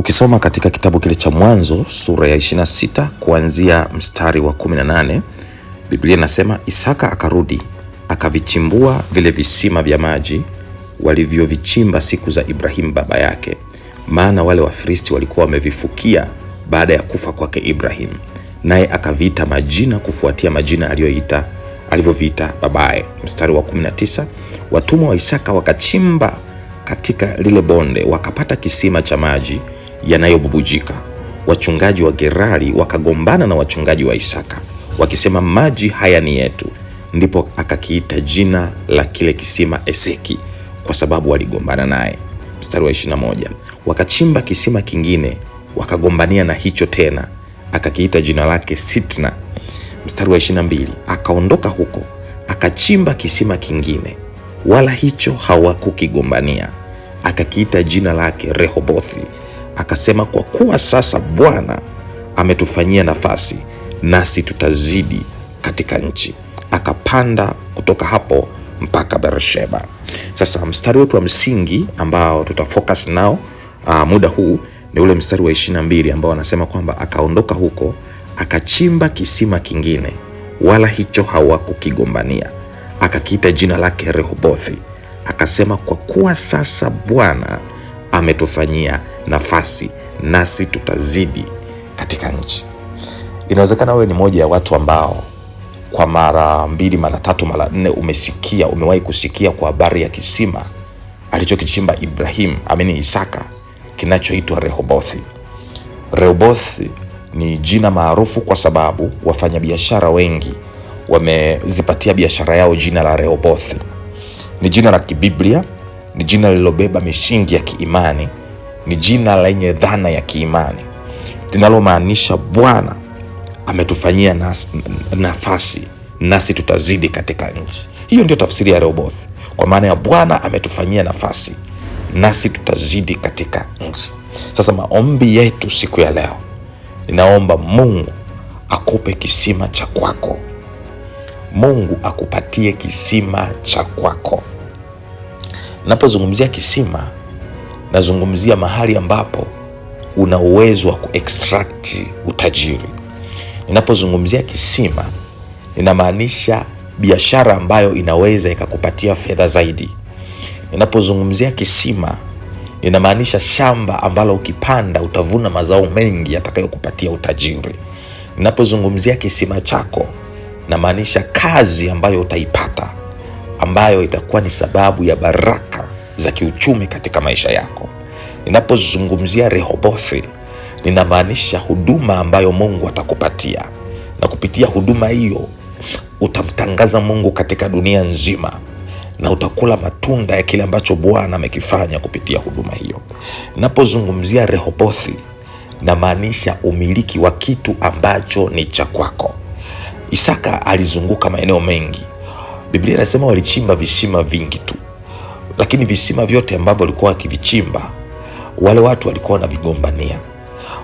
Ukisoma katika kitabu kile cha Mwanzo sura ya 26 kuanzia mstari wa 18, Biblia inasema Isaka akarudi akavichimbua vile visima vya maji walivyovichimba siku za Ibrahim baba yake, maana wale Wafilisti walikuwa wamevifukia baada ya kufa kwake Ibrahim, naye akaviita majina kufuatia majina alivyoviita babaye. Mstari wa 19, watumwa wa Isaka wakachimba katika lile bonde wakapata kisima cha maji yanayobubujika. Wachungaji wa Gerari wakagombana na wachungaji wa Isaka wakisema, maji haya ni yetu. Ndipo akakiita jina la kile kisima Eseki, kwa sababu waligombana naye. Mstari wa 21, wakachimba kisima kingine wakagombania na hicho tena, akakiita jina lake Sitna. Mstari wa 22, akaondoka huko akachimba kisima kingine, wala hicho hawakukigombania, akakiita jina lake Rehobothi. Akasema, kwa kuwa sasa Bwana ametufanyia nafasi, nasi tutazidi katika nchi. Akapanda kutoka hapo mpaka Beersheba. Sasa mstari wetu wa msingi ambao tutafocus nao muda huu ni ule mstari wa 22 ambao anasema kwamba akaondoka huko akachimba kisima kingine, wala hicho hawakukigombania, akakiita jina lake Rehobothi. Akasema, kwa kuwa sasa Bwana ametufanyia nafasi, nasi tutazidi katika nchi. Inawezekana wewe ni moja ya watu ambao kwa mara 2, mara 3, mara 4 umewahi kusikia kwa habari ya kisima alichokichimba Isaka kinachoitwa Rehobothi. Rehobothi ni jina maarufu kwa sababu wafanyabiashara wengi wamezipatia biashara yao jina la Rehobothi. Ni jina la kibiblia, ni jina lililobeba misingi ya kiimani, ni jina lenye dhana ya kiimani linalomaanisha Bwana ametufanyia nafasi, nasi tutazidi katika nchi. Hiyo ndio tafsiri ya Rehobothi, kwa maana ya Bwana ametufanyia nafasi, nasi tutazidi katika nchi. Sasa maombi yetu siku ya leo, ninaomba Mungu akupe kisima cha kwako. Mungu akupatie kisima cha kwako. Napozungumzia kisima, nazungumzia mahali ambapo una uwezo wa kuextract utajiri. Ninapozungumzia kisima, ninamaanisha biashara ambayo inaweza ikakupatia fedha zaidi. Ninapozungumzia kisima, ninamaanisha shamba ambalo ukipanda utavuna mazao mengi yatakayokupatia utajiri. Ninapozungumzia kisima chako, namaanisha kazi ambayo utaipata, ambayo itakuwa ni sababu ya baraka za kiuchumi katika maisha yako. Ninapozungumzia Rehobothi, ninamaanisha huduma ambayo Mungu atakupatia, na kupitia huduma hiyo utamtangaza Mungu katika dunia nzima, na utakula matunda ya kile ambacho Bwana amekifanya kupitia huduma hiyo. Ninapozungumzia Rehobothi, namaanisha umiliki wa kitu ambacho ni cha kwako. Isaka alizunguka maeneo mengi. Biblia inasema walichimba visima vingi tu, lakini visima vyote ambavyo walikuwa wakivichimba, wale watu walikuwa wanavigombania.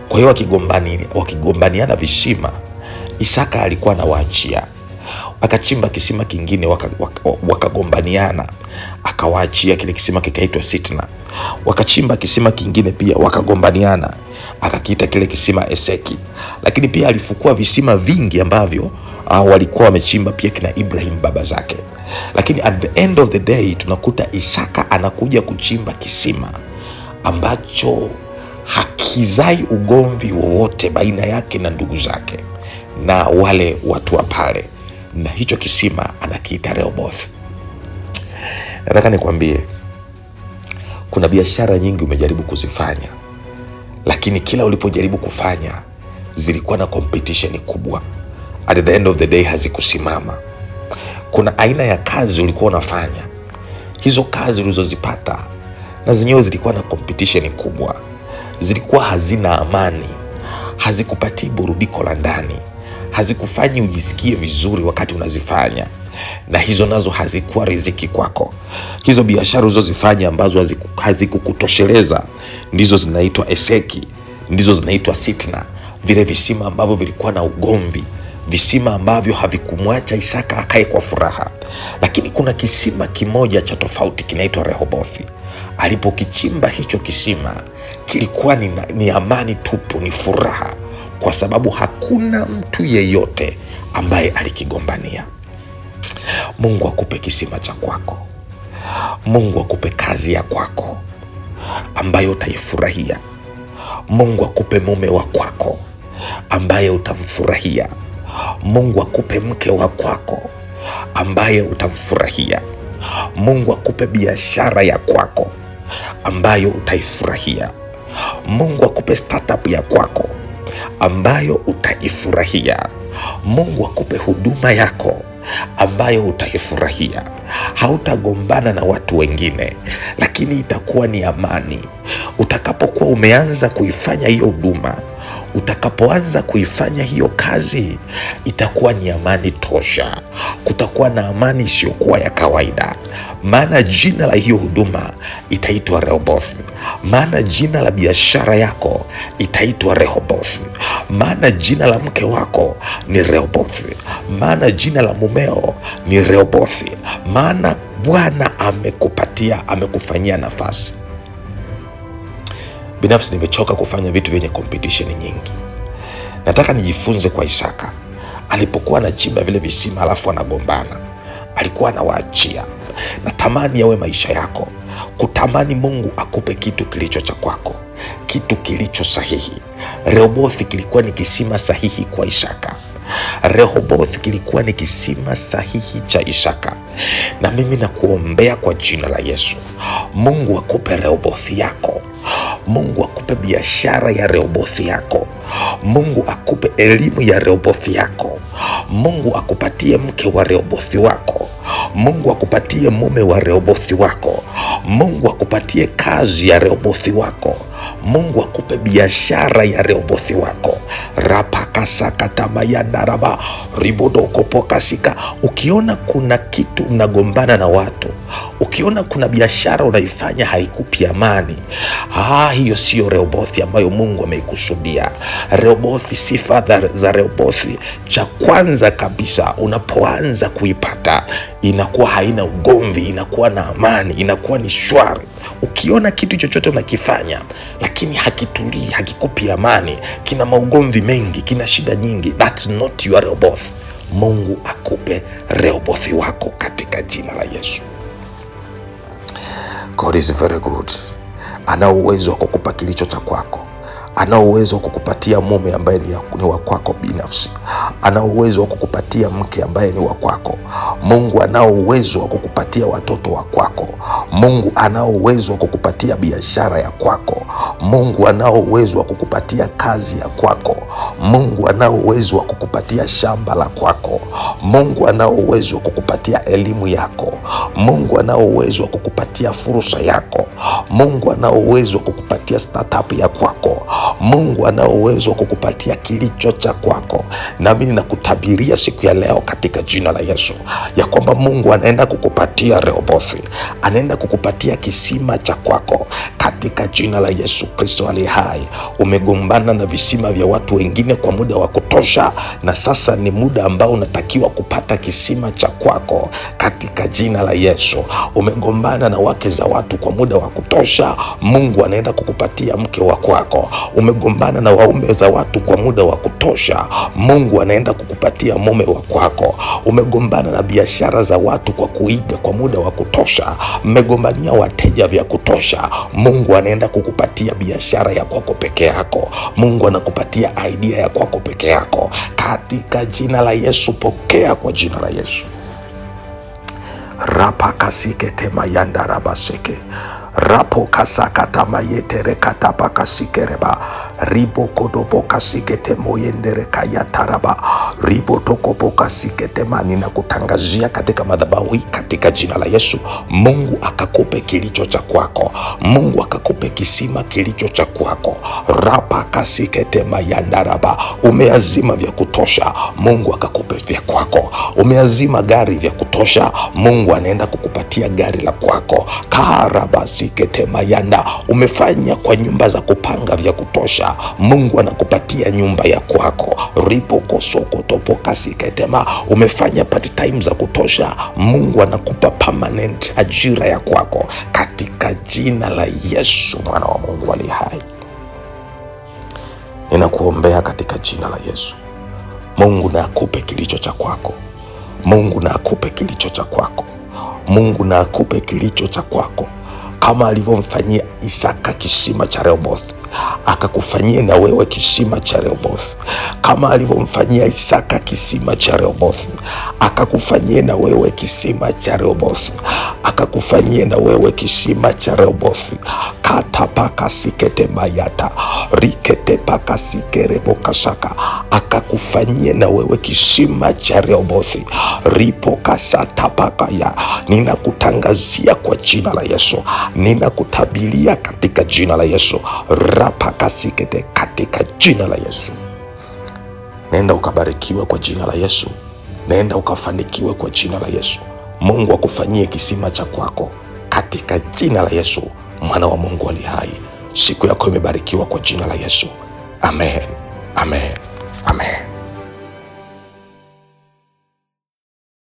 Kwa hiyo wakigombaniana visima, Isaka alikuwa anawaachia. Akachimba kisima kingine, wakagombaniana, akawaachia, kile kisima kikaitwa Sitna. Wakachimba kisima kingine pia, wakagombaniana, akakiita kile kisima Eseki. Lakini pia alifukua visima vingi ambavyo walikuwa wamechimba pia kina Ibrahim baba zake. Lakini at the end of the day tunakuta Isaka anakuja kuchimba kisima ambacho hakizai ugomvi wowote baina yake na ndugu zake na wale watu wa pale, na hicho kisima anakiita Rehoboth. Nataka nikwambie, kuna biashara nyingi umejaribu kuzifanya, lakini kila ulipojaribu kufanya zilikuwa na competition kubwa. At the end of the day hazikusimama. Kuna aina ya kazi ulikuwa unafanya, hizo kazi ulizozipata na zenyewe zilikuwa na competition kubwa, zilikuwa hazina amani, hazikupatii burudiko la ndani, hazikufanyi ujisikie vizuri wakati unazifanya, na hizo nazo hazikuwa riziki kwako. Hizo biashara ulizozifanya ambazo hazikukutosheleza ndizo zinaitwa Eseki, ndizo zinaitwa Sitna. Vile visima ambavyo vilikuwa na ugomvi, visima ambavyo havikumwacha Isaka akae kwa furaha. Lakini kuna kisima kimoja cha tofauti kinaitwa Rehobothi, alipokichimba hicho kisima kilikuwa ni amani tupu, ni furaha, kwa sababu hakuna mtu yeyote ambaye alikigombania. Mungu akupe kisima cha kwako. Mungu akupe kazi ya kwako ambayo utaifurahia. Mungu akupe mume wa kwako ambaye utamfurahia. Mungu akupe mke wa kwako ambaye utamfurahia. Mungu akupe biashara ya kwako ambayo utaifurahia. Mungu akupe startup ya kwako ambayo utaifurahia. Mungu akupe huduma yako ambayo utaifurahia. Hautagombana na watu wengine, lakini itakuwa ni amani. Utakapokuwa umeanza kuifanya hiyo huduma, utakapoanza kuifanya hiyo kazi, itakuwa ni amani tosha. Kutakuwa na amani isiyokuwa ya kawaida, maana jina la hiyo huduma itaitwa Rehoboth. Maana jina la biashara yako itaitwa Rehoboth. Maana jina la mke wako ni Rehoboth. Maana jina la mumeo ni Rehoboth. Maana Bwana amekufanyia nafasi. Binafsi nimechoka kufanya vitu vyenye competition nyingi. Nataka nijifunze kwa Isaka. Alipokuwa anachimba vile visima alafu anagombana, alikuwa anawaachia. Natamani yawe maisha yako, kutamani Mungu akupe kitu kilicho cha kwako, kitu kilicho sahihi. Rehoboth kilikuwa ni kisima sahihi kwa Isaka. Rehoboth kilikuwa ni kisima sahihi cha Isaka. Na mimi nakuombea kwa jina la Yesu, Mungu akupe Rehoboth yako. Mungu akupe biashara ya Rehoboth yako. Mungu akupe elimu ya Rehoboth yako. Mungu akupatie mke wa Rehoboth wako. Mungu akupatie mume wa Rehoboth wako. Mungu akupatie kazi ya Rehoboth wako. Mungu akupe biashara ya Rehoboth wako. Rapakasakatabayandaraba ribodokopokasika. Ukiona kuna kitu mnagombana na watu, ukiona kuna biashara unaifanya haikupi amani, hiyo sio Rehoboth ambayo Mungu ameikusudia. Rehoboth, sifa za Rehoboth, cha kwanza kabisa, unapoanza kuipata inakuwa haina ugomvi, inakuwa na amani, inakuwa ni shwari. Ukiona kitu chochote unakifanya lakini hakitulii, hakikupi amani, kina maugomvi mengi, kina shida nyingi, that's not your Rehoboth. Mungu akupe Rehoboth wako katika jina la Yesu. God is very good. Ana uwezo wa kukupa kilicho cha kwako. Ana uwezo wa kukupatia mume ambaye ni wa kwako binafsi. Ana uwezo wa kukupatia mke ambaye ni wa kwako. Mungu anao uwezo wa kukupatia watoto wa kwako. Mungu anao uwezo wa kukupatia biashara ya kwako. Mungu anao uwezo wa kukupatia kazi ya kwako. Mungu anao uwezo wa kukupatia shamba la kwako. Mungu anao uwezo wa kukupatia elimu yako. Mungu anao uwezo wa kukupatia fursa yako. Mungu anao uwezo wa kukupatia startup ya kwako. Mungu anao uwezo wa kukupatia kilicho cha kwako. Na mimi nakutabiria siku ya leo katika jina la Yesu ya kwamba Mungu anaenda kukupatia Rehoboth, anaenda kukupatia kisima cha kwako katika jina la Yesu Kristo aliye hai. Umegombana na visima vya watu wengine kwa muda wa kutosha, na sasa ni muda ambao unatakiwa kupata kisima cha kwako katika jina la Yesu. Umegombana na wake za watu kwa muda wa kutosha, Mungu anaenda kukupatia mke wa kwako. Umegombana na waume za watu kwa muda wa kutosha, Mungu anaenda kukupatia mume wa kwako. Umegombana na biashara za watu kwa kuiga kwa muda wa kutosha, mmegombania wateja vya kutosha, Mungu anaenda kukupatia biashara ya kwako peke yako. Mungu anakupatia idea ya kwako peke yako katika jina la Yesu. Pokea kwa jina la Yesu. Rapakasike tema yandarabaseke rapo kasakata mayetere katapa kasikereba ribo kodobo kasikete moyendere kayataraba ribo tokopo kasikete mani. Na kutangazia katika madhabahu hii katika jina la Yesu, Mungu akakupe kilicho cha kwako. Mungu akakupe kisima kilicho cha kwako. Rapa kasikete mayandaraba. Umeazima vya kutosha, Mungu akakupe vya kwako. Umeazima gari vya kutosha, Mungu anaenda kukupatia gari la kwako. Karabasi kasikete mayanda. Umefanya kwa nyumba za kupanga vya kutosha, Mungu anakupatia nyumba ya kwako. Ripokosokotopokasiketema. Umefanya part time za kutosha, Mungu anakupa permanent ajira ya kwako, katika jina la Yesu mwana wa Mungu aliye hai. Ninakuombea katika jina la Yesu. Mungu na akupe kilicho cha kwako. Mungu na akupe kilicho cha kwako. Mungu na akupe kilicho cha kwako, kama alivyomfanyia Isaka kisima cha Rehoboth, akakufanyia na wewe kisima cha Rehoboth. Kama alivyomfanyia Isaka kisima cha Rehoboth, akakufanyia na wewe kisima cha Rehoboth. Akakufanyia na wewe kisima cha Rehoboth. Katapaka sikete mayata rikete paka sikerebo kasaka. Akakufanyia na wewe kisima cha Rehoboth. Ripo kasata paka ya. Ninakutangazia kwa jina la Yesu, ninakutabilia katika jina la Yesu. Rapaka sikete katika jina la Yesu. Nenda ukabarikiwe kwa jina la Yesu. Nenda ukafanikiwe kwa jina la Yesu. Mungu akufanyie kisima cha kwako katika jina la Yesu mwana wa Mungu aliye hai. Siku yako imebarikiwa kwa jina la Yesu. Amen. Amen.